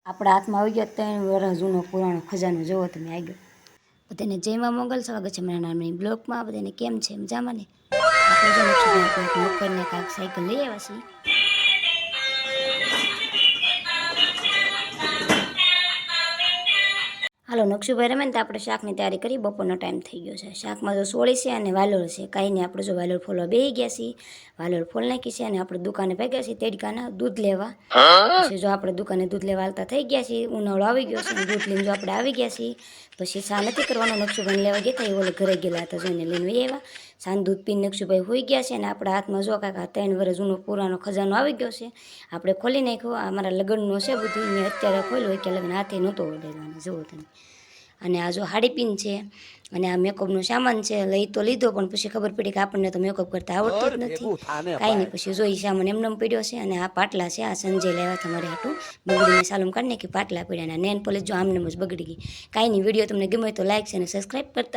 આપણા હાથમાં આવી ગયો 3 વર્ષ જૂનો પુરાણો ખજાનો જોવો તમે આગળ. બધાને જયમાં મંગલ સ્વાગત છે મારા નામની બ્લોગમાં. બધાને કેમ છે મજામાં ને? આપણે જો નોકરને કાંઈક સાયકલ લઈ આવ્યા છીએ. હાલો નકશુભાઈ રમે ને તો આપણે શાકની તૈયારી કરી. બપોરનો ટાઈમ થઈ ગયો છે. શાકમાં જો સોળી છે અને વાલોળ છે. કાંઈ નહીં, આપણે જો વાલોળ ફોલવા બેસી ગયા છીએ. વાલોળ ફોલ નાખી છે અને આપણે દુકાને ભાગ્યા છીએ તેડકાના દૂધ લેવા. પછી જો આપણે દુકાને દૂધ લેવા હાલતા થઈ ગયા છીએ. ઉનાળો આવી ગયો છે અને દૂધ લઈને જો આપણે આવી ગયા છીએ. પછી ચા નથી કરવાનો, નકશુભાઈને લેવા ગયા હતા, એ ઓલે ઘરે ગયેલા હતા, જોઈને લઈને આવ્યા. સાંજ દૂધ પીને નકશુભાઈ હોઈ ગયા છે અને આપણા હાથમાં જો કાકા 3 વર્ષ જૂનો પુરાનો ખજાનો આવી ગયો છે. આપણે ખોલી નાખ્યો. અમારા લગ્નનો છે બધું, મેં અત્યારે ખોલ્યો હોય કે લગ્ન હાથે નહોતો ઓળેવાનો, જુઓ તમે. અને આ જો હાડીપીન છે અને આ મેકઅપનો સામાન છે. લઈ તો લીધો પણ પછી ખબર પડી કે આપણને તો મેકઅપ કરતા આવડતું જ નથી. કાંઈ નહીં, પછી જોઈ સામાન એમને પડ્યો છે. અને આ પાટલા છે, આ સંજય લેવા તમારે હાટું બગડીને સાલુમ કાઢી નાખી પાટલા પડ્યા. નેન પોલીસ જો આમને જ બગડી ગઈ. કાંઈ નહીં, વિડીયો તમને ગમે તો લાઈક છે અને સબસ્ક્રાઈબ કરતા